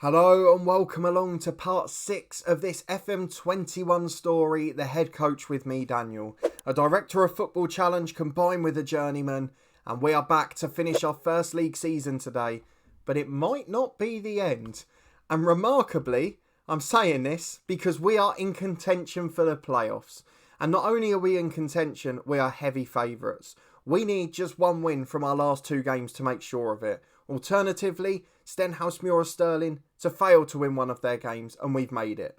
Hello and welcome along to part 6 of this FM21 story, The Head Coach with me, Daniel, a director of football challenge combined with a journeyman, and we are back to finish our first league season today, but it might not be the end. And remarkably, I'm saying this because we are in contention for the playoffs. And not only are we in contention, we are heavy favourites. We need just one win from our last 2 games to make sure of it. Alternatively, Stenhousemuir or Stirling to fail to win one of their games, and we've made it.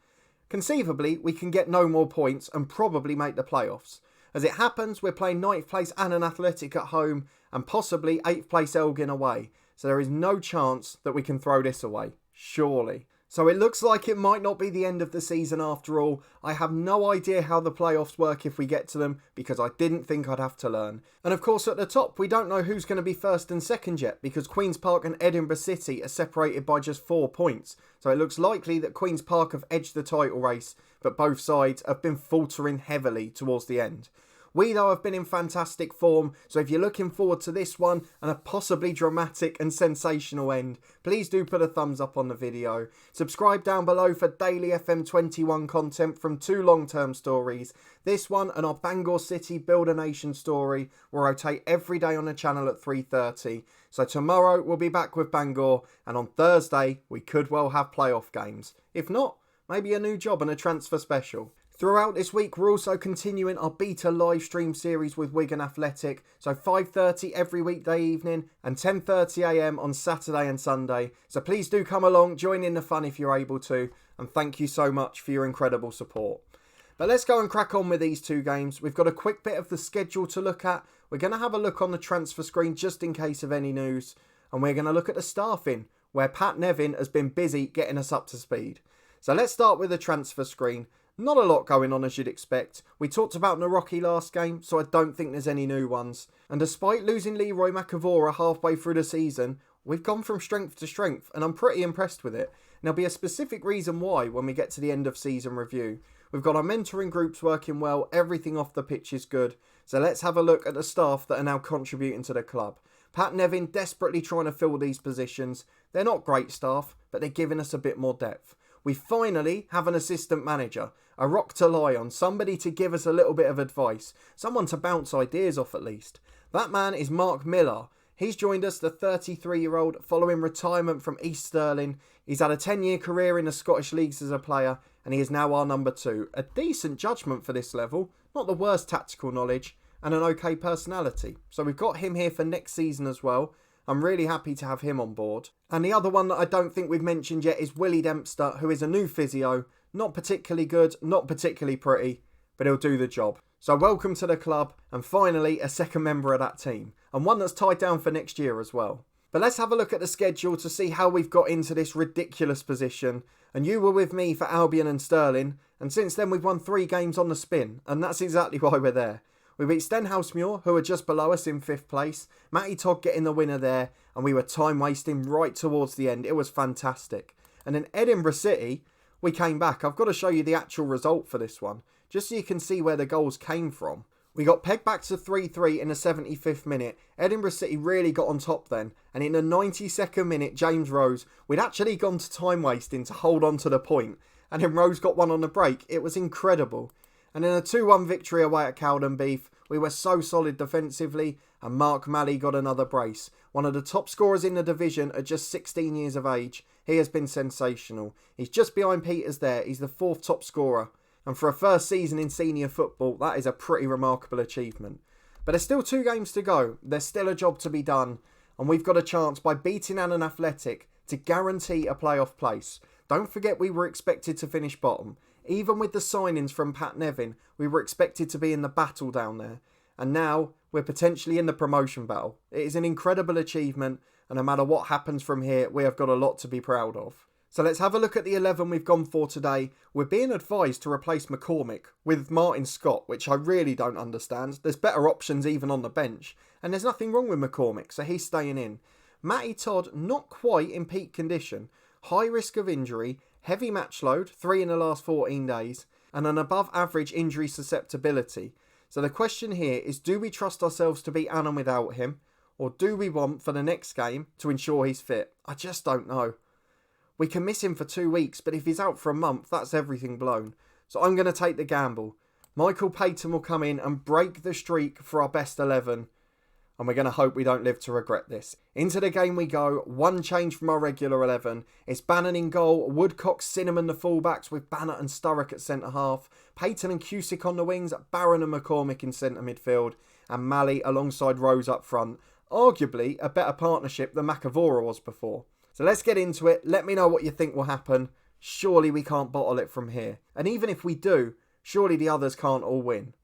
Conceivably, we can get no more points and probably make the playoffs. As it happens, we're playing 9th place Annan Athletic at home and possibly 8th place Elgin away. So there is no chance that we can throw this away. Surely. So it looks like it might not be the end of the season after all. I have no idea how the playoffs work if we get to them because I didn't think I'd have to learn. And of course at the top we don't know who's going to be first and second yet because Queen's Park and Edinburgh City are separated by just 4 points. So it looks likely that Queen's Park have edged the title race, but both sides have been faltering heavily towards the end. We, though, have been in fantastic form, so if you're looking forward to this one and a possibly dramatic and sensational end, please do put a thumbs up on the video. Subscribe down below for daily FM21 content from 2 long-term stories. This one and our Bangor City Build a Nation story will rotate every day on the channel at 3:30. So tomorrow we'll be back with Bangor, and on Thursday we could well have playoff games. If not, maybe a new job and a transfer special. Throughout this week, we're also continuing our beta live stream series with Wigan Athletic. So 5:30 every weekday evening and 10:30 AM on Saturday and Sunday. So please do come along, join in the fun if you're able to. And thank you so much for your incredible support. But let's go and crack on with these 2 games. We've got a quick bit of the schedule to look at. We're going to have a look on the transfer screen just in case of any news. And we're going to look at the staffing, where Pat Nevin has been busy getting us up to speed. So let's start with the transfer screen. Not a lot going on as you'd expect. We talked about Naroki last game, so I don't think there's any new ones. And despite losing Leroy McAvora halfway through the season, we've gone from strength to strength, and I'm pretty impressed with it. And there'll be a specific reason why when we get to the end of season review. We've got our mentoring groups working well, everything off the pitch is good. So let's have a look at the staff that are now contributing to the club. Pat Nevin desperately trying to fill these positions. They're not great staff, but they're giving us a bit more depth. We finally have an assistant manager, a rock to lie on, somebody to give us a little bit of advice, someone to bounce ideas off at least. That man is Mark Miller. He's joined us, the 33-year-old, following retirement from East Stirling. He's had a 10-year career in the Scottish leagues as a player, and he is now our number 2. A decent judgment for this level, not the worst tactical knowledge, and an okay personality. So we've got him here for next season as well. I'm really happy to have him on board. And the other one that I don't think we've mentioned yet is Willie Dempster, who is a new physio. Not particularly good, not particularly pretty, but he'll do the job. So welcome to the club, and finally a second member of that team, and one that's tied down for next year as well. But let's have a look at the schedule to see how we've got into this ridiculous position. And you were with me for Albion and Stirling, and since then we've won 3 games on the spin, and that's exactly why we're there. We beat Stenhousemuir, who are just below us in 5th place. Matty Todd getting the winner there, and we were time wasting right towards the end. It was fantastic. And in Edinburgh City, we came back. I've got to show you the actual result for this one, just so you can see where the goals came from. We got pegged back to 3-3 in the 75th minute. Edinburgh City really got on top then, and in the 92nd minute, James Rose, we'd actually gone to time wasting to hold on to the point, and then Rose got one on the break. It was incredible. And in a 2-1 victory away at Cowdenbeath, we were so solid defensively, and Mark Malley got another brace. One of the top scorers in the division at just 16 years of age. He has been sensational. He's just behind Peters there. He's the 4th top scorer. And for a first season in senior football, that is a pretty remarkable achievement. But there's still 2 games to go. There's still a job to be done. And we've got a chance by beating Annan Athletic to guarantee a playoff place. Don't forget we were expected to finish bottom. Even with the signings from Pat Nevin, we were expected to be in the battle down there. And now we're potentially in the promotion battle. It is an incredible achievement, and no matter what happens from here, we have got a lot to be proud of. So let's have a look at the 11 we've gone for today. We're being advised to replace McCormick with Martin Scott, which I really don't understand. There's better options even on the bench, and there's nothing wrong with McCormick, so he's staying in. Matty Todd, not quite in peak condition. High risk of injury, heavy match load, 3 in the last 14 days, and an above average injury susceptibility. So the question here is, do we trust ourselves to beat Annan without him? Or do we want for the next game to ensure he's fit? I just don't know. We can miss him for 2 weeks, but if he's out for a month, that's everything blown. So I'm going to take the gamble. Michael Payton will come in and break the streak for our best 11. And we're going to hope we don't live to regret this. Into the game we go. One change from our regular 11. It's Bannon in goal, Woodcock, Cinnamon the fullbacks with Banner and Sturrock at centre half. Payton and Cusick on the wings, Barron and McCormick in centre midfield. And Malley alongside Rose up front. Arguably a better partnership than Macavora was before. So let's get into it. Let me know what you think will happen. Surely we can't bottle it from here. And even if we do, surely the others can't all win.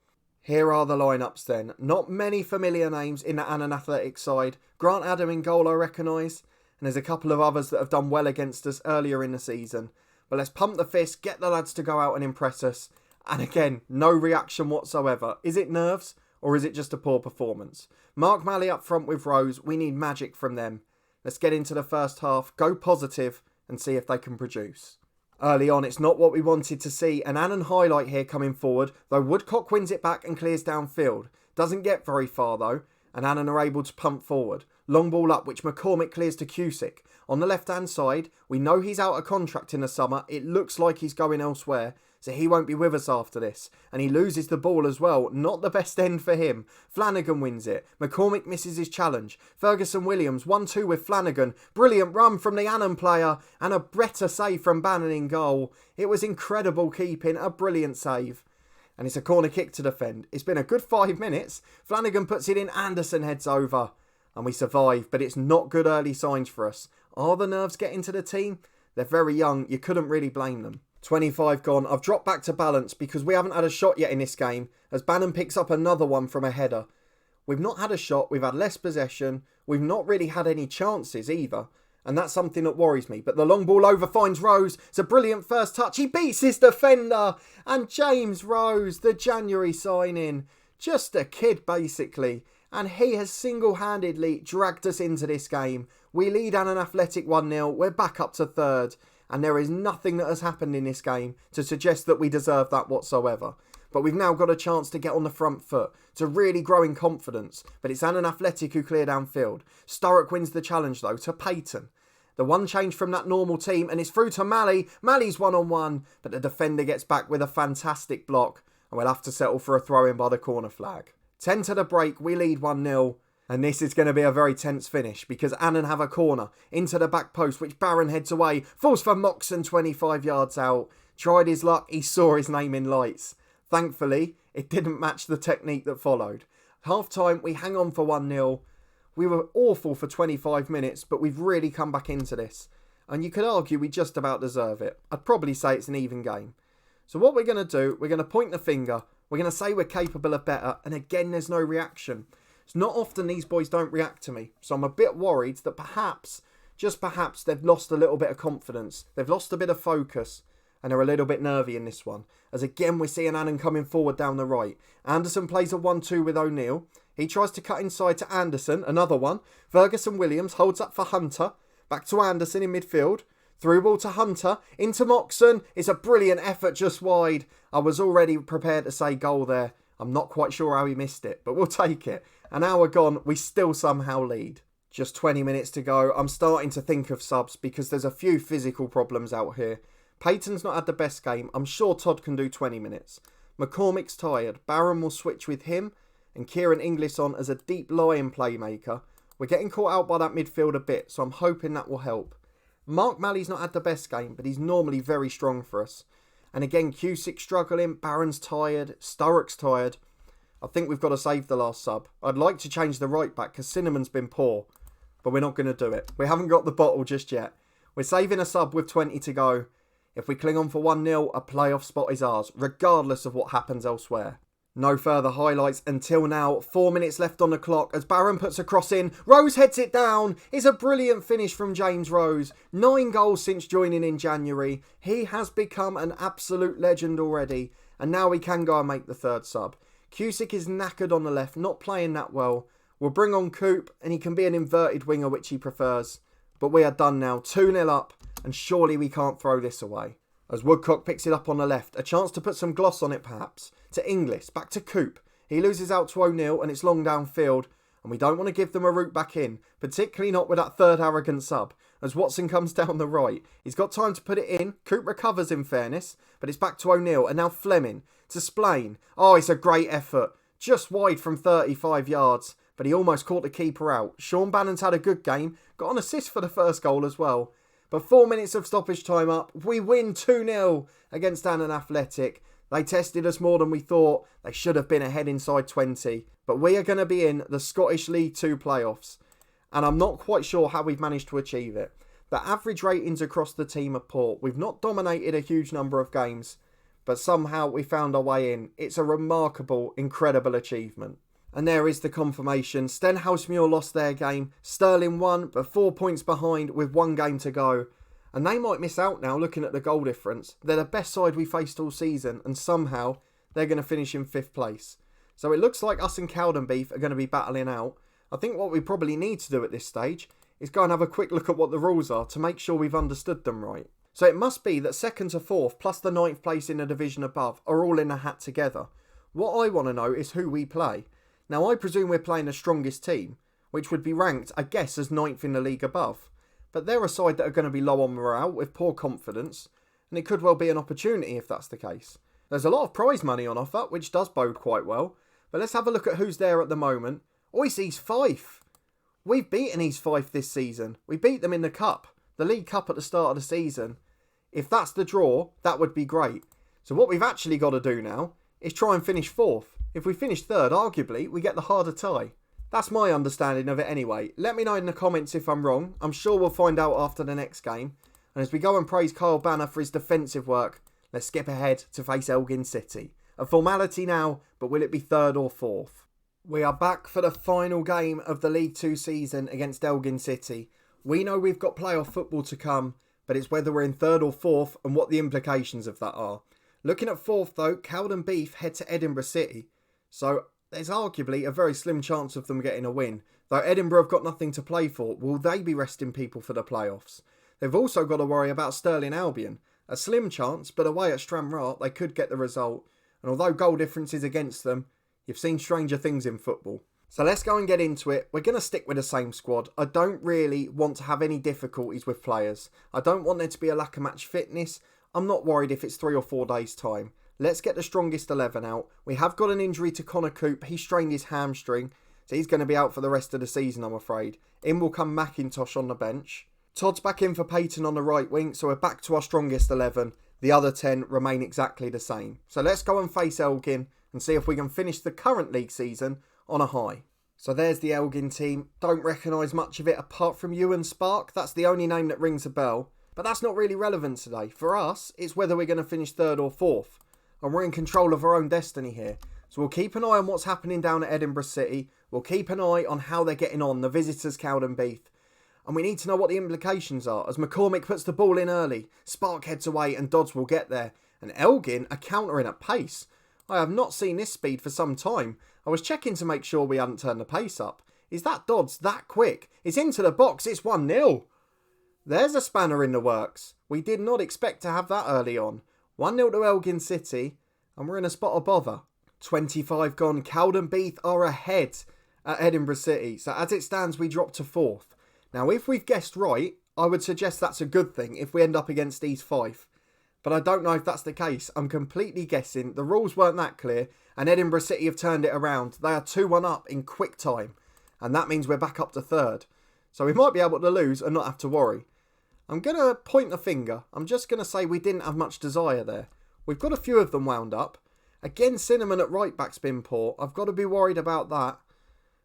Here are the lineups then. Not many familiar names in the Annan Athletic side. Grant Adam in goal I recognise. And there's a couple of others that have done well against us earlier in the season. But let's pump the fist, get the lads to go out and impress us. And again, no reaction whatsoever. Is it nerves or is it just a poor performance? Mark Malley up front with Rose. We need magic from them. Let's get into the first half, go positive and see if they can produce. Early on, it's not what we wanted to see. An Annan highlight here coming forward, though Woodcock wins it back and clears downfield. Doesn't get very far though, and Annan are able to pump forward. Long ball up, which McCormick clears to Cusick. On the left-hand side, we know he's out of contract in the summer. It looks like he's going elsewhere, so he won't be with us after this. And he loses the ball as well. Not the best end for him. Flanagan wins it. McCormick misses his challenge. Ferguson Williams 1-2 with Flanagan. Brilliant run from the Annan player. And a better save from Bannon in goal. It was incredible keeping. A brilliant save. And it's a corner kick to defend. It's been a good 5 minutes. Flanagan puts it in. Anderson heads over. And we survive. But it's not good early signs for us. Are the nerves getting to the team? They're very young. You couldn't really blame them. 25 gone. I've dropped back to balance because we haven't had a shot yet in this game as Bannon picks up another one from a header. We've not had a shot. We've had less possession. We've not really had any chances either. And that's something that worries me. But the long ball over finds Rose. It's a brilliant first touch. He beats his defender. And James Rose, the January signing. Just a kid basically. And he has single-handedly dragged us into this game. We lead Annan Athletic 1-0. We're back up to third. And there is nothing that has happened in this game to suggest that we deserve that whatsoever. But we've now got a chance to get on the front foot, to really grow in confidence. But it's Annan Athletic who clear downfield. Sturrock wins the challenge though to Payton. The one change from that normal team and it's through to Malley. Malley's 1-on-1, but the defender gets back with a fantastic block. And we'll have to settle for a throw-in by the corner flag. 10 to the break, we lead 1-0. And this is going to be a very tense finish because Annan have a corner into the back post, which Barron heads away. Falls for Moxon 25 yards out. Tried his luck. He saw his name in lights. Thankfully, it didn't match the technique that followed. Half time, we hang on for 1-0. We were awful for 25 minutes, but we've really come back into this. And you could argue we just about deserve it. I'd probably say it's an even game. So what we're going to do, we're going to point the finger. We're going to say we're capable of better. And again, there's no reaction. It's not often these boys don't react to me. So I'm a bit worried that perhaps, just perhaps, they've lost a little bit of confidence. They've lost a bit of focus. And they're a little bit nervy in this one. As again, we're seeing Annan coming forward down the right. Anderson plays a 1-2 with O'Neill. He tries to cut inside to Anderson. Another one. Ferguson Williams holds up for Hunter. Back to Anderson in midfield. Through ball to Hunter. Into Moxon. It's a brilliant effort just wide. I was already prepared to say goal there. I'm not quite sure how he missed it, but we'll take it. An hour gone, we still somehow lead. Just 20 minutes to go. I'm starting to think of subs because there's a few physical problems out here. Payton's not had the best game. I'm sure Todd can do 20 minutes. McCormick's tired. Barron will switch with him and Kieran Inglis on as a deep lying playmaker. We're getting caught out by that midfield a bit, so I'm hoping that will help. Mark Malley's not had the best game, but he's normally very strong for us. And again, Cusick's struggling. Barron's tired. Sturrock's tired. I think we've got to save the last sub. I'd like to change the right back because Cinnamon's been poor. But we're not going to do it. We haven't got the bottle just yet. We're saving a sub with 20 to go. If we cling on for 1-0, a playoff spot is ours, regardless of what happens elsewhere. No further highlights until now. 4 minutes left on the clock as Barron puts a cross in. Rose heads it down. It's a brilliant finish from James Rose. 9 goals since joining in January. He has become an absolute legend already. And now we can go and make the third sub. Cusick is knackered on the left, not playing that well. We'll bring on Coop and he can be an inverted winger, which he prefers. But we are done now. 2-0 up. And surely we can't throw this away. As Woodcock picks it up on the left. A chance to put some gloss on it perhaps. To Inglis. Back to Coop. He loses out to O'Neill and it's long downfield. And we don't want to give them a route back in. Particularly not with that third arrogant sub. as Watson comes down the right. He's got time to put it in. Coop recovers in fairness, but it's back to O'Neill, and now Fleming to Splain. Oh, it's a great effort. Just wide from 35 yards, but he almost caught the keeper out. Sean Bannon's had a good game, got an assist for the first goal as well. But 4 minutes of stoppage time up, we win 2-0 against Annan Athletic. They tested us more than we thought. They should have been ahead inside 20. But we are going to be in the Scottish League 2 playoffs. And I'm not quite sure how we've managed to achieve it. The average ratings across the team are poor. We've not dominated a huge number of games, but somehow we found our way in. It's a remarkable, incredible achievement. And there is the confirmation. Stenhousemuir lost their game. Stirling won, but 4 points behind with 1 game to go. And they might miss out now looking at the goal difference. They're the best side we faced all season, and somehow they're going to finish in 5th place. So it looks like us and Cowdenbeath are going to be battling out. I think what we probably need to do at this stage is go and have a quick look at what the rules are to make sure we've understood them right. So it must be that 2nd to 4th plus the 9th place in a division above are all in a hat together. What I want to know is who we play. Now I presume we're playing the strongest team, which would be ranked, I guess, as 9th in the league above. But they're a side that are going to be low on morale with poor confidence, and it could well be an opportunity if that's the case. There's a lot of prize money on offer, which does bode quite well, but let's have a look at who's there at the moment. Oh, it's East Fife. We've beaten East Fife this season. We beat them in the Cup, the League Cup at the start of the season. If that's the draw, that would be great. So what we've actually got to do now is try and finish 4th. If we finish 3rd, arguably, we get the harder tie. That's my understanding of it anyway. Let me know in the comments if I'm wrong. I'm sure we'll find out after the next game. And as we go and praise Kyle Banner for his defensive work, let's skip ahead to face Elgin City. A formality now, but will it be 3rd or 4th? We are back for the final game of the League 2 season against Elgin City. We know we've got playoff football to come, but it's whether we're in 3rd or 4th and what the implications of that are. Looking at 4th though, Cowdenbeath head to Edinburgh City. So there's arguably a very slim chance of them getting a win. Though Edinburgh have got nothing to play for, will they be resting people for the playoffs? They've also got to worry about Stirling Albion. A slim chance, but away at Stranraer they could get the result. And although goal difference is against them, you've seen stranger things in football. So let's go and get into it. We're going to stick with the same squad. I don't really want to have any difficulties with players. I don't want there to be a lack of match fitness. I'm not worried if it's 3 or 4 days' time. Let's get the strongest 11 out. We have got an injury to Connor Coop. He strained his hamstring, so he's going to be out for the rest of the season, I'm afraid. In will come McIntosh on the bench. Todd's back in for Peyton on the right wing, so we're back to our strongest 11. The other 10 remain exactly the same. So let's go and face Elgin and see if we can finish the current league season on a high. So there's the Elgin team. Don't recognise much of it apart from Ewan Spark. That's the only name that rings a bell. But that's not really relevant today. For us, it's whether we're going to finish 3rd or 4th. And we're in control of our own destiny here. So we'll keep an eye on what's happening down at Edinburgh City. We'll keep an eye on how they're getting on, the visitors Cowdenbeath. And we need to know what the implications are. As McCormick puts the ball in early, Spark heads away and Dodds will get there. And Elgin are countering at pace. I have not seen this speed for some time. I was checking to make sure we hadn't turned the pace up. Is that Dodds that quick? It's into the box. It's 1-0. There's a spanner in the works. We did not expect to have that early on. 1-0 to Elgin City, and we're in a spot of bother. 25 gone. Cowdenbeath are ahead at Edinburgh City. So as it stands, we drop to 4th. Now, if we've guessed right, I would suggest that's a good thing if we end up against East Fife. But I don't know if that's the case. I'm completely guessing. The rules weren't that clear, and Edinburgh City have turned it around. They are 2-1 up in quick time, and that means we're back up to 3rd. So we might be able to lose and not have to worry. I'm going to point the finger. I'm just going to say we didn't have much desire there. We've got a few of them wound up. Again, Cinnamon at right back's been poor. I've got to be worried about that.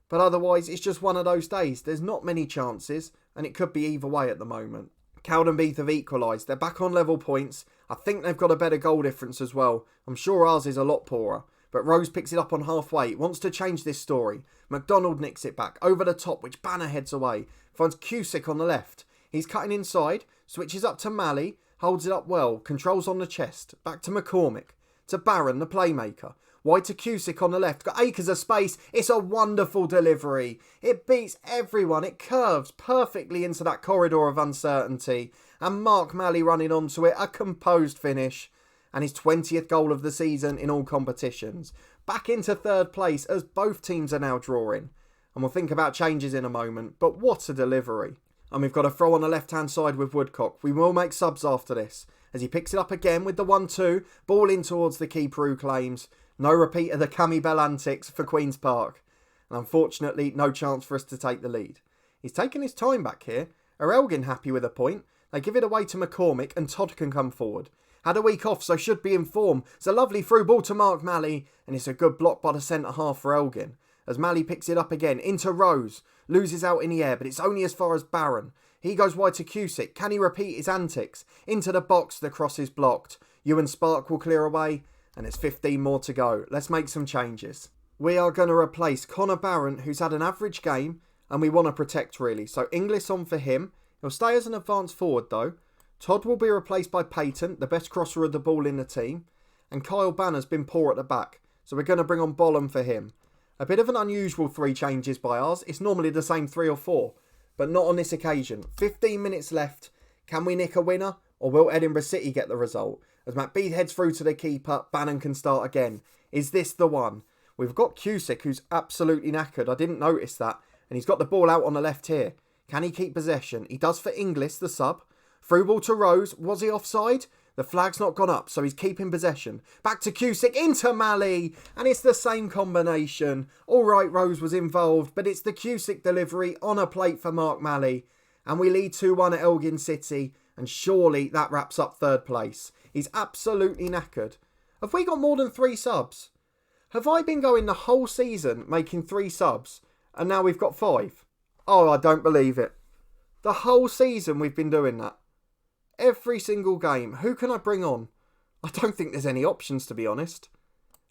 But otherwise, it's just one of those days. There's not many chances, and it could be either way at the moment. Cowdenbeath have equalised. They're back on level points. I think they've got a better goal difference as well. I'm sure ours is a lot poorer. But Rose picks it up on halfway. Wants to change this story. McDonald nicks it back. Over the top, which Banner heads away. Finds Cusick on the left. He's cutting inside. Switches up to Malley. Holds it up well. Controls on the chest. Back to McCormick. To Barron, the playmaker. Wide to Cusick on the left. Got acres of space. It's a wonderful delivery. It beats everyone. It curves perfectly into that corridor of uncertainty. And Mark Malley running onto it. A composed finish. And his 20th goal of the season in all competitions. Back into 3rd place as both teams are now drawing. And we'll think about changes in a moment. But what a delivery. And we've got a throw on the left-hand side with Woodcock. We will make subs after this. As he picks it up again with the 1-2. Ball in towards the keeper who claims. No repeat of the Cammy Bell antics for Queen's Park. And unfortunately, no chance for us to take the lead. He's taking his time back here. Are Elgin happy with a point? They give it away to McCormick and Todd can come forward. Had a week off, so should be in form. It's a lovely through ball to Mark Malley. And it's a good block by the centre-half for Elgin. As Malley picks it up again into Rose. Loses out in the air, but it's only as far as Barron. He goes wide to Cusick. Can he repeat his antics? Into the box, the cross is blocked. Ewan Spark will clear away. And it's 15 more to go. Let's make some changes. We are going to replace Connor Barron, who's had an average game. And we want to protect, really. So Inglis on for him. He'll stay as an advanced forward, though. Todd will be replaced by Payton, the best crosser of the ball in the team. And Kyle Banner's been poor at the back. So we're going to bring on Bollum for him. A bit of an unusual 3 changes by ours. It's normally the same 3 or 4. But not on this occasion. 15 minutes left. Can we nick a winner? Or will Edinburgh City get the result? As McBeath heads through to the keeper, Bannon can start again. Is this the one? We've got Cusick, who's absolutely knackered. I didn't notice that. And he's got the ball out on the left here. Can he keep possession? He does for Inglis, the sub. Through ball to Rose. Was he offside? The flag's not gone up, so he's keeping possession. Back to Cusick, into Malley. And it's the same combination. All right, Rose was involved, but it's the Cusick delivery on a plate for Mark Malley. And we lead 2-1 at Elgin City. And surely that wraps up 3rd place. He's absolutely knackered. Have we got more than 3 subs? Have I been going the whole season making 3 subs? And now we've got 5? Oh, I don't believe it. The whole season we've been doing that. Every single game. Who can I bring on? I don't think there's any options, to be honest.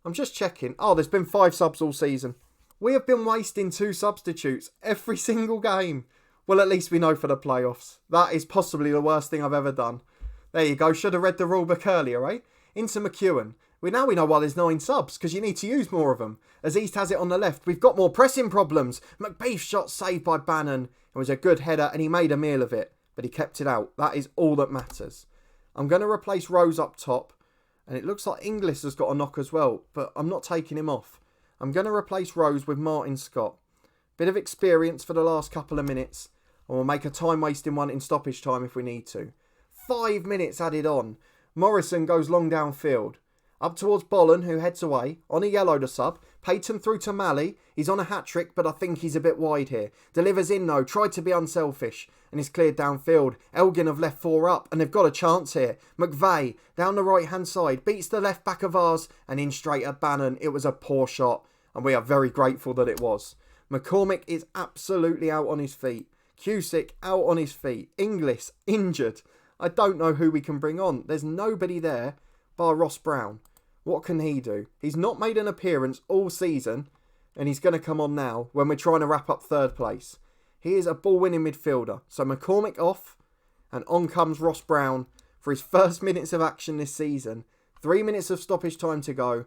I'm just checking. Oh, there's been 5 subs all season. We have been wasting 2 substitutes every single game. Well, at least we know for the playoffs. That is possibly the worst thing I've ever done. There you go. Should have read the rule book earlier, eh? Into McEwen. Now we know why there's 9 subs, because you need to use more of them. As East has it on the left, we've got more pressing problems. McBeath shot saved by Bannon. It was a good header and he made a meal of it. But he kept it out. That is all that matters. I'm going to replace Rose up top. And it looks like Inglis has got a knock as well. But I'm not taking him off. I'm going to replace Rose with Martin Scott. Bit of experience for the last couple of minutes. And we'll make a time-wasting one in stoppage time if we need to. 5 minutes added on. Morrison goes long downfield. Up towards Bollen, who heads away. On a yellow to sub. Payton through to Malley. He's on a hat-trick, but I think he's a bit wide here. Delivers in though. Tried to be unselfish. And is cleared downfield. Elgin have left 4 up. And they've got a chance here. McVeigh, down the right-hand side. Beats the left back of ours. And in straight at Bannon. It was a poor shot. And we are very grateful that it was. McCormick is absolutely out on his feet. Cusick out on his feet. Inglis injured. I don't know who we can bring on. There's nobody there bar Ross Brown. What can he do? He's not made an appearance all season and he's going to come on now when we're trying to wrap up 3rd place. He is a ball-winning midfielder. So McCormick off and on comes Ross Brown for his first minutes of action this season. 3 minutes of stoppage time to go.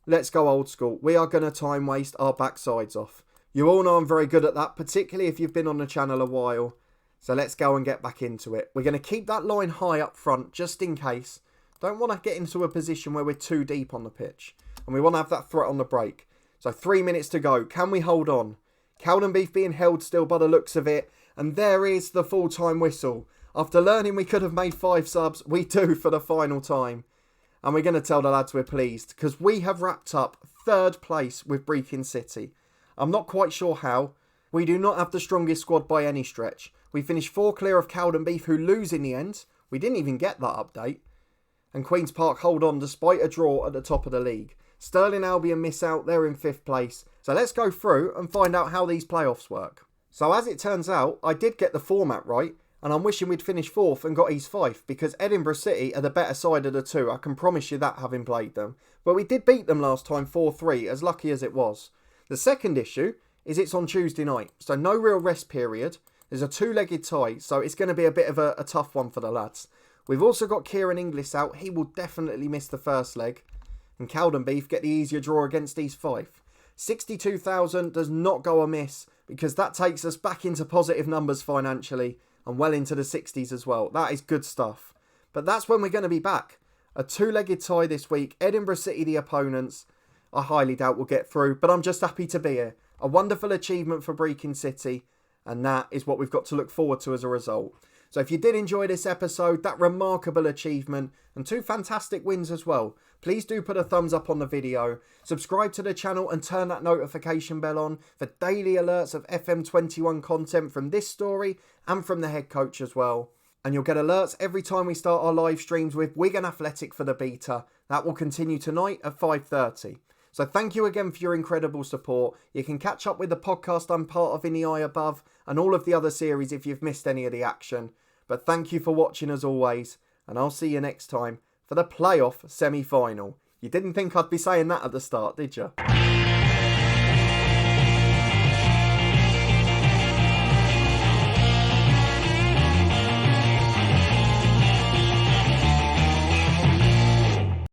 Let's go old school. We are going to time waste our backsides off. You all know I'm very good at that, particularly if you've been on the channel a while. So let's go and get back into it. We're going to keep that line high up front just in case. Don't want to get into a position where we're too deep on the pitch. And we want to have that threat on the break. So 3 minutes to go. Can we hold on? Cowdenbeath being held still by the looks of it. And there is the full-time whistle. After learning we could have made 5 subs, we do for the final time. And we're going to tell the lads we're pleased. Because we have wrapped up 3rd place with Brechin City. I'm not quite sure how. We do not have the strongest squad by any stretch. We finished 4 clear of Cowdenbeath, who lose in the end. We didn't even get that update. And Queen's Park hold on despite a draw at the top of the league. Stirling Albion miss out, they're in 5th place. So let's go through and find out how these playoffs work. So as it turns out, I did get the format right. And I'm wishing we'd finished 4th and got East Fife. Because Edinburgh City are the better side of the 2. I can promise you that having played them. But we did beat them last time 4-3, as lucky as it was. The second issue is it's on Tuesday night. So no real rest period. There's a 2-legged tie. So it's going to be a bit of a tough one for the lads. We've also got Kieran Inglis out. He will definitely miss the first leg. And Cowdenbeath get the easier draw against East Fife. 62,000 does not go amiss because that takes us back into positive numbers financially and well into the 60s as well. That is good stuff. But that's when we're going to be back. A 2-legged tie this week. Edinburgh City the opponents. I highly doubt we'll get through, but I'm just happy to be here. A wonderful achievement for Brechin City. And that is what we've got to look forward to as a result. So if you did enjoy this episode, that remarkable achievement, and 2 fantastic wins as well, please do put a thumbs up on the video, subscribe to the channel and turn that notification bell on for daily alerts of FM21 content from this story and from the head coach as well. And you'll get alerts every time we start our live streams with Wigan Athletic for the beta. That will continue tonight at 5:30. So thank you again for your incredible support. You can catch up with the podcast I'm part of in the eye above and all of the other series if you've missed any of the action. But thank you for watching as always, and I'll see you next time for the playoff semi-final. You didn't think I'd be saying that at the start, did you?